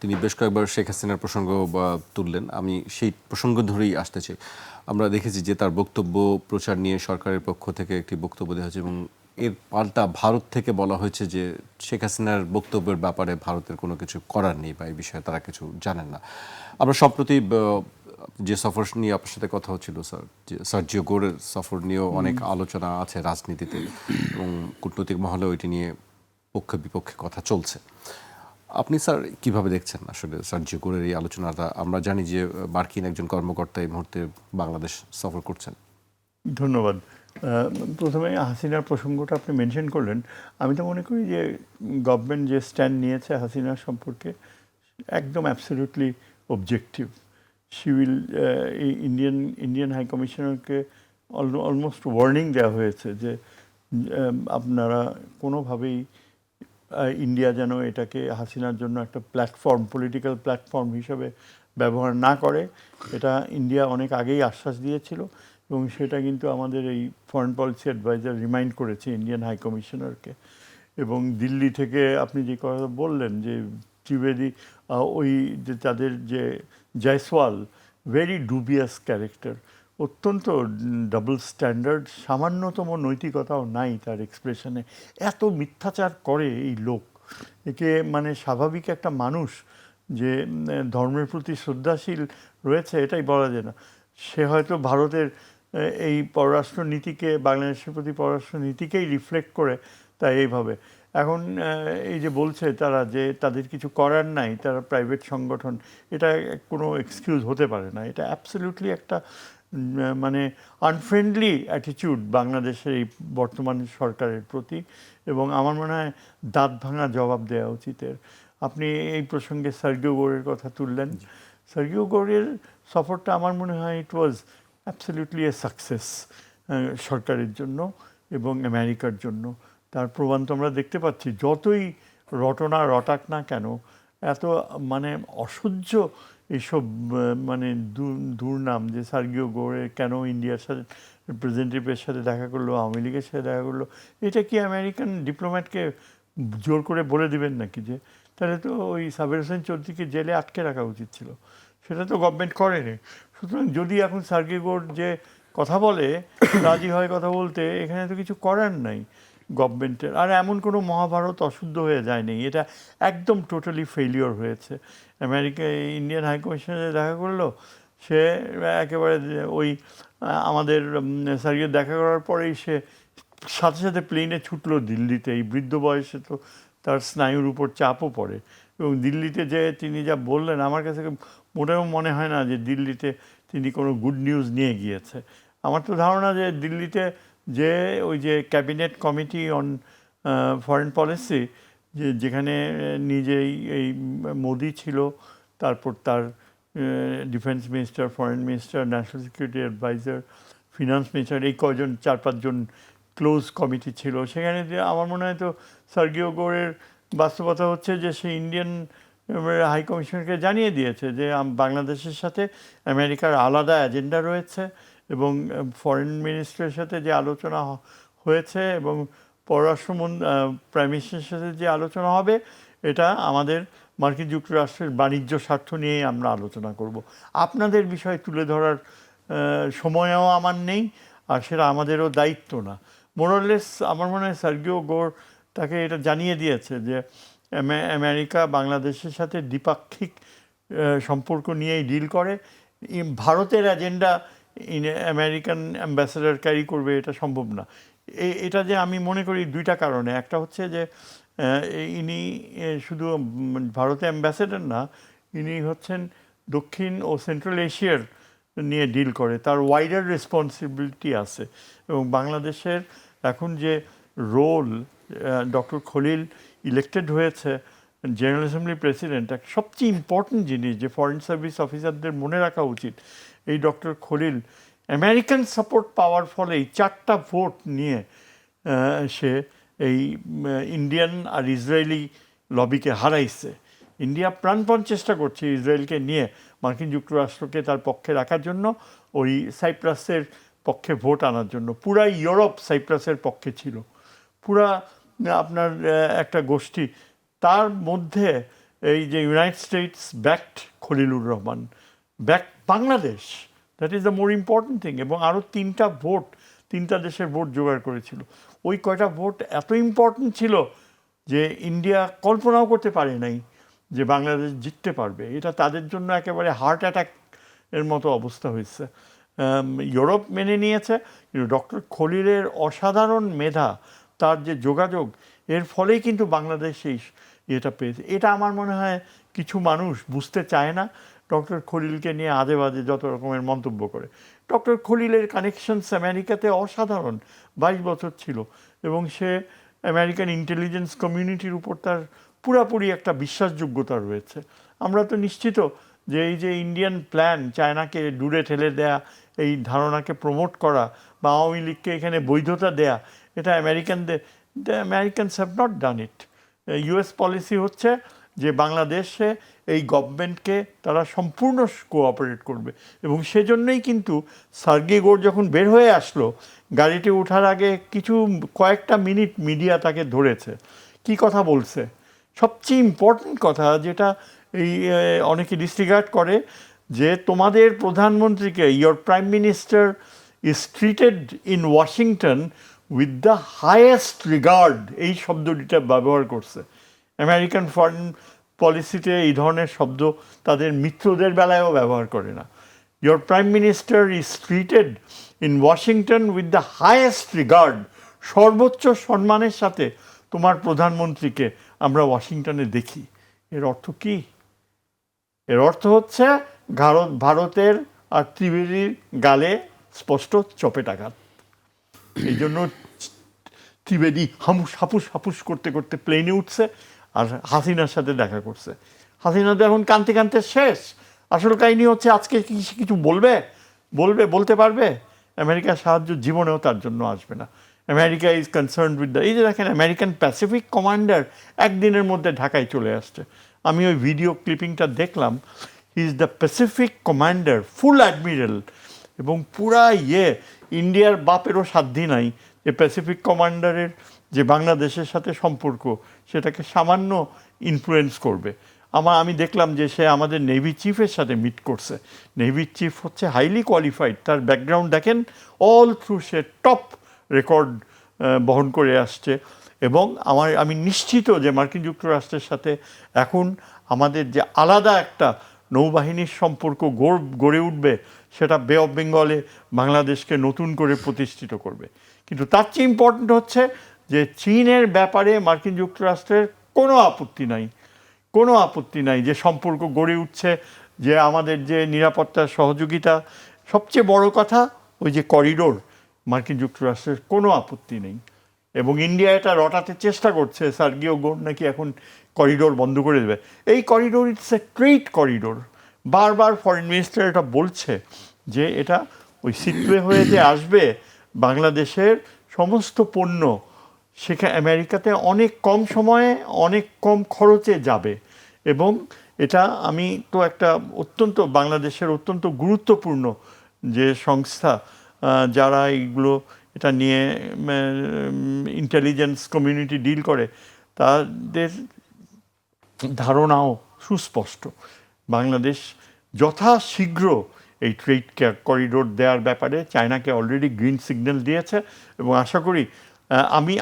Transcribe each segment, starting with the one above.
তিনি বেশ কয়েকবার শেখ হাসিনার প্রসঙ্গ তুললেন। আমি সেই প্রসঙ্গ ধরেই আসতে চাই। আমরা দেখেছি যে তার বক্তব্য প্রচার নিয়ে সরকারের পক্ষ থেকে একটি বক্তব্য দেওয়া হয়েছে এবং এর পাল্টা ভারত থেকে বলা হয়েছে যে শেখ হাসিনার বক্তব্যের ব্যাপারে ভারতের কোনো কিছু করার নেই বা এই বিষয়ে তারা কিছু জানেন না। আমরা সম্প্রতি যে সফর নিয়ে আপনার সাথে কথা হচ্ছিল স্যার, যে সার্জিও গোরের সফর নিয়েও অনেক আলোচনা আছে রাজনীতিতে এবং কূটনৈতিক মহলে ওইটি নিয়ে পক্ষে বিপক্ষে কথা চলছে। আপনি স্যার কিভাবে দেখছেন আসলে সার্জিও গোরের এই আলোচনাটা? আমরা জানি যে মার্কিন একজন কর্মকর্তা এই মুহূর্তে বাংলাদেশ সফর করছেন। ধন্যবাদ। প্রথমে হাসিনার প্রসঙ্গটা আপনি মেনশন করলেন। আমি তো মনে করি যে গভর্নমেন্ট যে স্ট্যান্ড নিয়েছে হাসিনার সম্পর্কে একদম absolutely objective. She will Indian high কমিশনারকে অলমোস্ট ওয়ার্নিং দেওয়া হয়েছে যে আপনারা কোনোভাবেই ইন্ডিয়া যেন এটাকে হাসিনার জন্য একটা প্ল্যাটফর্ম, পলিটিক্যাল প্ল্যাটফর্ম হিসেবে ব্যবহার না করে। এটা ইন্ডিয়া অনেক আগেই আশ্বাস দিয়েছিল এবং সেটা কিন্তু আমাদের এই ফরেন পলিসি অ্যাডভাইজার রিমাইন্ড করেছে ইন্ডিয়ান হাই কমিশনারকে। এবং দিল্লি থেকে আপনি যে কথা বললেন যে ত্রিবেদী, ওই যে তাদের যে জয়সওয়াল, ভেরি ডুবিয়াস ক্যারেক্টার, অত্যন্ত ডাবল স্ট্যান্ডার্ড, সামান্যতম নৈতিকতাও নাই তার এক্সপ্রেশনে। এত মিথ্যাচার করে এই লোক, একে মানে স্বাভাবিক একটা মানুষ যে ধর্মের প্রতি শ্রদ্ধাশীল রয়েছে এটাই বলা যায় না। সে হয়তো ভারতের এই পররাষ্ট্রনীতিকে, বাংলাদেশের প্রতি পররাষ্ট্রনীতিকেই রিফ্লেক্ট করে তাই এইভাবে এখন এই যে বলছে তারা যে তাদের কিছু করার নাই, তারা প্রাইভেট সংগঠন, এটা কোনো এক্সকিউজ হতে পারে না। এটা অ্যাবসলিউটলি একটা মানে আনফ্রেন্ডলি অ্যাটিটিউড বাংলাদেশের এই বর্তমান সরকারের প্রতি, এবং আমার মনে হয় দাঁত ভাঙা জবাব দেওয়া উচিত এর। আপনি এই প্রসঙ্গে সার্জিও গোরের কথা তুললেন। সার্জিও গোরের সফরটা আমার মনে হয় ইট ওয়াজ অ্যাবসলিউটলি এ সাকসেস সরকারের জন্য এবং আমেরিকার জন্য। তার প্রমাণ তো আমরা দেখতে পাচ্ছি। যতই রটনা রটাক না কেন, এত মানে অসহ্য এইসব মানে দুর্নাম যে সার্জিও গোরে কেন ইন্ডিয়ার সাথে রিপ্রেজেন্টেটিভের সাথে দেখা করলো, আওয়ামী লীগের সাথে দেখা করলো, এটা কি আমেরিকান ডিপ্লোম্যাটকে জোর করে বলে দিবেন নাকি? যে তাহলে তো ওই সাবের হোসেন চৌধুরীকে জেলে আটকে রাখা উচিত ছিল। সেটা তো গভর্নমেন্ট করেনি। সুতরাং যদি এখন সার্জিও গোর যে কথা বলে, রাজি হয় কথা বলতে, এখানে তো কিছু করার নাই গভর্নমেন্টের। আর এমন কোনো মহাভারত অশুদ্ধ হয়ে যায়নি, এটা একদম টোটালি ফেলিওর হয়েছে। আমেরিকা ইন্ডিয়ান হাই কমিশনে দেখা করলো, সে একেবারে ওই আমাদের সার্জিও দেখা করার পরেই সে সাথে সাথে প্লেনে ছুটলো দিল্লিতে। এই বৃদ্ধ বয়সে তো তার স্নায়ুর উপর চাপও পড়ে, এবং দিল্লিতে যে তিনি যা বললেন, আমার কাছে মোটেও মনে হয় না যে দিল্লিতে তিনি কোনো গুড নিউজ নিয়ে গিয়েছে। আমার তো ধারণা যে দিল্লিতে যে ওই যে cabinet committee on foreign policy, যেখানে নিজেই এই মোদি ছিল, তারপর তার defence minister, foreign minister, national security adviser, finance minister, এই কয়জন 4-5 জন ক্লোজ কমিটি ছিল সেখানে। যে আমার মনে হয় তো সার্জিও গোরের বাস্তবতা হচ্ছে যে সে ইন্ডিয়ান হাই কমিশনকে জানিয়ে দিয়েছে যে বাংলাদেশের সাথে আমেরিকার আলাদা এজেন্ডা রয়েছে, এবং ফরেন মিনিস্টারের সাথে যে আলোচনা হয়েছে এবং প্রাইম মিনিস্টারের সাথে যে আলোচনা হবে, এটা আমাদের মার্কিন যুক্তরাষ্ট্রের বাণিজ্য স্বার্থ নিয়েই আমরা আলোচনা করব। আপনাদের বিষয় তুলে ধরার সময়ও আমার নেই, আর সেটা আমাদেরও দায়িত্ব না। মোরালেস আমার মনে হয় সার্জিও গোর তাকে এটা জানিয়ে দিয়েছে যে আমেরিকা বাংলাদেশের সাথে দ্বিপাক্ষিক সম্পর্ক নিয়েই ডিল করে। ভারতের এজেন্ডা আমেরিকান অ্যাম্বাসেডার ক্যারি করবে এটা সম্ভব না। এটা যে আমি মনে করি দুইটা কারণে। একটা হচ্ছে যে ইনি শুধু ভারতে অ্যাম্বাসেডার না, ইনি হচ্ছেন দক্ষিণ ও সেন্ট্রাল এশিয়ার নিয়ে ডিল করে, তার ওয়াইডার রেসপন্সিবিলিটি আছে। এবং বাংলাদেশের এখন যে রোল, ডক্টর খলিল ইলেক্টেড হয়েছে জেনারেল অ্যাসেম্বলি প্রেসিডেন্ট, একটা সবচেয়ে ইম্পর্টেন্ট জিনিস যে ফরেন সার্ভিস অফিসারদের মনে রাখা উচিত, এই ডক্টর খলিল আমেরিকান সাপোর্ট পাওয়ার ফলে এই 4টা ভোট নিয়ে সে এই ইন্ডিয়ান আর ইসরায়েলি লবিকে হারাইছে। ইন্ডিয়া প্রাণপণ চেষ্টা করছে ইসরায়েলকে নিয়ে মার্কিন যুক্তরাষ্ট্রকে তার পক্ষে রাখার জন্য, ওই সাইপ্রাসের পক্ষে ভোট আনার জন্য। পুরা ইউরোপ সাইপ্রাসের পক্ষে ছিল, পুরা আপনার একটা গোষ্ঠী। তার মধ্যে এই যে United states backed Khalilur Rahman, backed Bangladesh, that is the more important thing, এবং আরও 3টা ভোট, 3টা দেশের ভোট জোগাড় করেছিল। ওই কয়টা ভোট এত ইম্পর্টেন্ট ছিল যে ইন্ডিয়া কল্পনাও করতে পারে নাই যে বাংলাদেশ জিততে পারবে। এটা তাদের জন্য একেবারে হার্ট অ্যাটাক এর মতো অবস্থা হয়েছে। ইউরোপ মেনে নিয়েছে, কিন্তু ডক্টর খলিলের অসাধারণ মেধা, তার যে যোগাযোগ, এর ফলেই কিন্তু বাংলাদেশ এই এটা পেয়েছে। এটা আমার মনে হয় কিছু মানুষ বুঝতে চায় না, ডক্টর খলিলকে নিয়ে আজে বাজে যত রকমের মন্তব্য করে। ডক্টর খলিলের কানেকশনস আমেরিকাতে অসাধারণ, 22 বছর ছিল, এবং সে আমেরিকান ইন্টেলিজেন্স কমিউনিটির উপর তার পুরাপুরি একটা বিশ্বাসযোগ্যতা রয়েছে। আমরা তো নিশ্চিত যে এই যে ইন্ডিয়ান প্ল্যান, চায়নাকে দূরে ঠেলে দেয়া, এই ধারণাকে প্রমোট করা বা আওয়ামী লীগকে এখানে বৈধতা দেয়া, এটা আমেরিকানদের, the Americans have not done it. US policy হচ্ছে যে বাংলাদেশে এই গভর্নমেন্টকে তারা সম্পূর্ণ কোঅপারেট করবে, এবং সেজন্যই কিন্তু সার্গি গোর যখন বের হয়ে আসলো, গাড়িতে ওঠার আগে কয়েকটা মিনিট মিডিয়া তাকে ধরেছে। কি কথা বলছে? সবচেয়ে ইম্পর্টেন্ট কথা, যেটা এই অনেকে ডিসরিগার্ড করে, যে তোমাদের প্রধানমন্ত্রীকে, your prime minister is treated in Washington with the highest regard, এই শব্দটিটা ব্যবহার করছে। আমেরিকান ফরেন পলিসিতে এই ধরনের শব্দ তাদের মিত্রদের বেলায়ও ব্যবহার করে না। Your prime minister is treated in Washington with the highest regard, সর্বোচ্চ সম্মানের সাথে তোমার প্রধানমন্ত্রীকে আমরা ওয়াশিংটনে দেখি। এর অর্থ কি? এর অর্থ হচ্ছে ভারতের আর ত্রিবেদীর গালে স্পষ্ট চপেটাঘাত। এই জন্য ত্রিবেদী হাপুস হাপুস করতে করতে প্লেনে উঠছে আর হাসিনার সাথে দেখা করছে। হাসিনা তো এখন কাঁদতে কাঁদতে শেষ। আসল কাহিনী হচ্ছে আজকে কিছু বলতে পারবে? আমেরিকার সাহায্য জীবনেও তার জন্য আসবে না। America is concern with the, এই যে দেখেন আমেরিকান প্যাসিফিক কমান্ডার একদিনের মধ্যে ঢাকায় চলে আসছে। আমি ওই ভিডিও ক্লিপিংটা দেখলাম। He is the Pacific commander, full admiral, এবং পুরা ইন্ডিয়ার বাপেরও সাধ্য নাই যে প্যাসিফিক কমান্ডারের যে বাংলাদেশের সাথে সম্পর্ক সেটাকে সামান্য ইনফ্লুয়েন্স করবে। আমি দেখলাম যে সে আমাদের নেভি চিফের সাথে মিট করছে। নেভি চিফ হচ্ছে হাইলি কোয়ালিফাইড, তার ব্যাকগ্রাউন্ড দেখেন, অল থ্রু সে টপ রেকর্ড বহন করে আসছে। এবং আমি নিশ্চিত যে মার্কিন যুক্তরাষ্ট্রের সাথে এখন আমাদের যে আলাদা একটা নৌবাহিনীর সম্পর্ক গড়ে উঠবে, সেটা বে অফ বেঙ্গলে বাংলাদেশকে নতুন করে প্রতিষ্ঠিত করবে। কিন্তু তার চেয়ে ইম্পর্ট্যান্ট হচ্ছে যে চীনের ব্যাপারে মার্কিন যুক্তরাষ্ট্রের কোনো আপত্তি নাই যে সম্পর্ক গড়ে উঠছে, যে আমাদের যে নিরাপত্তার সহযোগিতা। সবচেয়ে বড় কথা, ওই যে করিডোর, মার্কিন যুক্তরাষ্ট্রের কোনো আপত্তি নেই। এবং ইন্ডিয়া এটা রটাতে চেষ্টা করছে, সার্গিও গোর নাকি এখন করিডোর বন্ধ করে দেবে। এই corridor it's a trade corridor. বারবার ফরেন মিনিস্টার এটা বলছে যে এটা ওই সিটওয়ে হয়ে যে আসবে, বাংলাদেশের সমস্ত পণ্য সেখানে আমেরিকাতে অনেক কম সময়ে অনেক কম খরচে যাবে। এবং এটা আমি তো একটা বাংলাদেশের অত্যন্ত গুরুত্বপূর্ণ যে সংস্থা যারা এইগুলো এটা নিয়ে ইন্টেলিজেন্স কমিউনিটি ডিল করে, তাদের ধারণাও সুস্পষ্ট। বাংলাদেশ যথাশীঘ্র এই ট্রেড করিডোর দেওয়ার ব্যাপারে চায়নাকে অলরেডি গ্রিন সিগন্যাল দিয়েছে, এবং আশা করি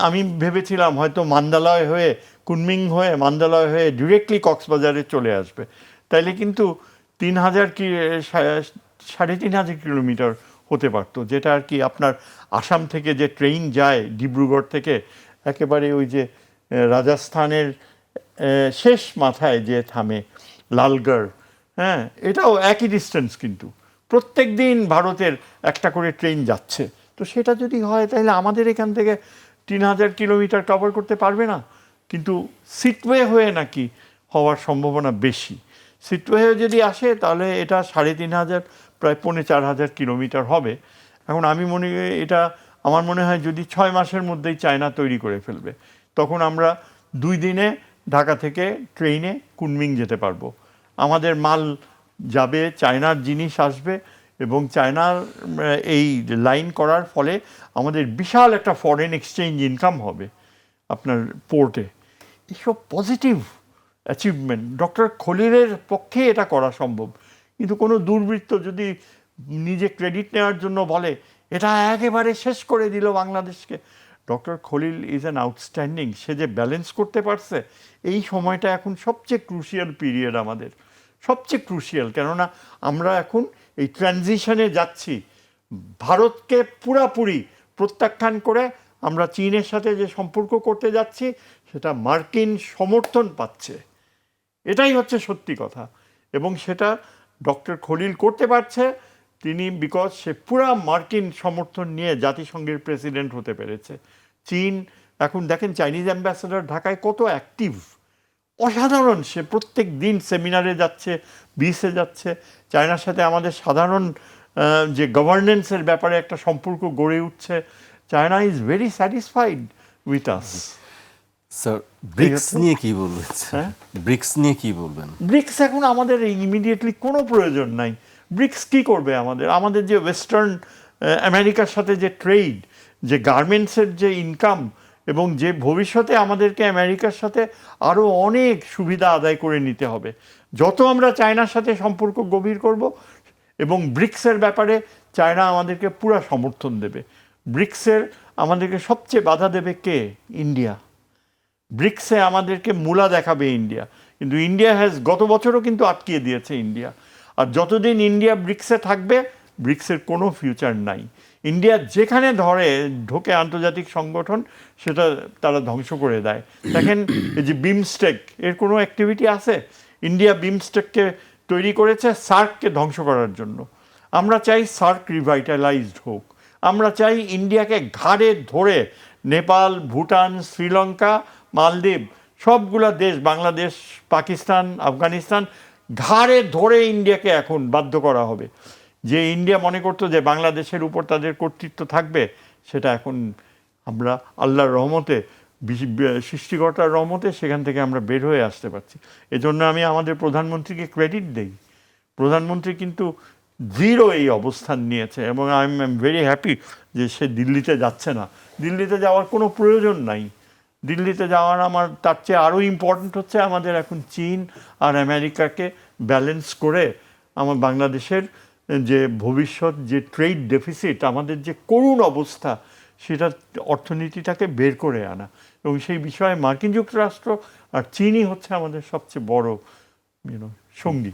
আমি ভেবেছিলাম হয়তো মান্দালয় হয়ে, কুনমিং হয়ে, মান্দালয় হয়ে ডিরেক্টলি কক্সবাজারে চলে আসবে। তাইলে কিন্তু 3,000 কিলোমিটার হতে পারতো, যেটা আর কি আপনার আসাম থেকে যে ট্রেন যায় ডিব্রুগড় থেকে, একেবারে ওই যে রাজস্থানের শেষ মাথায় যে থামে লালগড়, হ্যাঁ, এটাও একই ডিস্টেন্স, কিন্তু প্রত্যেক দিন ভারতের একটা করে ট্রেন যাচ্ছে। তো সেটা যদি হয় তাহলে আমাদের এখান থেকে 3,000 কিলোমিটার কভার করতে পারবে না। কিন্তু সিটওয়ে হয়ে নাকি হওয়ার সম্ভাবনা বেশি। সিটওয়ে যদি আসে তাহলে এটা 3,500, প্রায় 4,500 কিলোমিটার হবে। এখন আমার মনে হয় যদি 6 মাসের মধ্যেই চায়না তৈরি করে ফেলবে, তখন আমরা 2 দিনে ঢাকা থেকে ট্রেনে কুনমিং যেতে পারবো। আমাদের মাল যাবে, চায়নার জিনিস আসবে, এবং চায়নার এই লাইন করার ফলে আমাদের বিশাল একটা ফরেন এক্সচেঞ্জ ইনকাম হবে আপনার পোর্টে। এসব পজিটিভ অ্যাচিভমেন্ট, ডক্টর খলিলের পক্ষে এটা করা সম্ভব। কিন্তু কোনো দুর্বৃত্ত যদি নিজে ক্রেডিট নেওয়ার জন্য বলে এটা একেবারে শেষ করে দিল বাংলাদেশকে, doctor Khalil is an outstanding. সে যে ব্যালেন্স করতে পারছে, এই সময়টা এখন সবচেয়ে ক্রুশিয়াল পিরিয়ড আমাদের, সবচেয়ে ক্রুশিয়াল। কেননা আমরা এখন এই ট্রানজিশনে যাচ্ছি, ভারতকে পুরাপুরি প্রত্যাখ্যান করে আমরা চীনের সাথে যে সম্পর্ক করতে যাচ্ছি সেটা মার্কিন সমর্থন পাচ্ছে, এটাই হচ্ছে সত্যি কথা। এবং সেটা ডক্টর খলিল করতে পারছে তিনি, বিকজ সে পুরা মার্কিন সমর্থন নিয়ে জাতিসংঘের প্রেসিডেন্ট হতে পেরেছে। চীন এখন দেখেন চাইনিজ অ্যাম্বাসেডর ঢাকায় কত অ্যাক্টিভ, অসাধারণ। সে প্রত্যেক দিন সেমিনারে যাচ্ছে, বিসে যাচ্ছে। চায়নার সাথে আমাদের সাধারণ যে গভর্নেন্সের ব্যাপারে একটা সম্পর্ক গড়ে উঠছে। China is very satisfied with us. Sir, BRICS নিয়ে কি বলবেন? হ্যাঁ, ব্রিক্স নিয়ে কি বলবেন? ব্রিক্স এখন আমাদের ইমিডিয়েটলি কোনো প্রয়োজন নাই। ব্রিক্স কি করবে আমাদের? আমাদের যে ওয়েস্টার্ন আমেরিকার সাথে যে ট্রেড, যে গার্মেন্টসের যে ইনকাম, এবং যে ভবিষ্যতে আমাদেরকে আমেরিকার সাথে আরও অনেক সুবিধা আদায় করে নিতে হবে। যত আমরা চায়নার সাথে সম্পর্ক গভীর করব, এবং ব্রিক্সের ব্যাপারে চায়না আমাদেরকে পুরা সমর্থন দেবে। ব্রিক্সের আমাদেরকে সবচেয়ে বাধা দেবে কে? ইন্ডিয়া। ব্রিক্সে আমাদেরকে মূলা দেখাবে ইন্ডিয়া, কিন্তু ইন্ডিয়া গত বছরও কিন্তু আটকিয়ে দিয়েছে ইন্ডিয়া। আর যতদিন ইন্ডিয়া ব্রিক্সে থাকবে, ব্রিক্সের কোনো ফিউচার নাই। ইন্ডিয়া যেখানে ঢোকে আন্তর্জাতিক সংগঠন, সেটা তারা ধ্বংস করে দেয়। দেখেন এই যে বিমস্টেক, এর কোনো অ্যাক্টিভিটি আছে? ইন্ডিয়া বিমস্টেককে তৈরি করেছে সার্ককে ধ্বংস করার জন্য। আমরা চাই সার্ক রিভাইটালাইজড হোক। আমরা চাই ইন্ডিয়াকে ঘাড়ে ধরে নেপাল, ভুটান, শ্রীলঙ্কা, মালদ্বীপ, সবগুলা দেশ, বাংলাদেশ, পাকিস্তান, আফগানিস্তান, ঘাড়ে ধরে ইন্ডিয়াকে এখন বাধ্য করা হবে। যে ইন্ডিয়া মনে করতো যে বাংলাদেশের উপর তাদের কর্তৃত্ব থাকবে, সেটা এখন আমরা আল্লাহর রহমতে, সৃষ্টিকর্তার রহমতে সেখান থেকে আমরা বের হয়ে আসতে পারছি। এজন্য আমি আমাদের প্রধানমন্ত্রীকে ক্রেডিট দেই। প্রধানমন্ত্রী কিন্তু জিরো এই অবস্থান নিয়েছে, এবং আই এম ভেরি হ্যাপি যে সে দিল্লিতে যাচ্ছে না। দিল্লিতে যাওয়ার কোনো প্রয়োজন নাই। দিল্লিতে যাওয়ার আমার তার চেয়ে আরও ইম্পর্ট্যান্ট হচ্ছে আমাদের এখন চীন আর আমেরিকাকে ব্যালেন্স করে আমার বাংলাদেশের যে ভবিষ্যৎ, যে ট্রেড ডেফিসিট, আমাদের যে করুণ অবস্থা, সেটা অর্থনীতিটাকে বের করে আনা। এবং সেই বিষয়ে মার্কিন যুক্তরাষ্ট্র আর চীনই হচ্ছে আমাদের সবচেয়ে বড় সঙ্গী।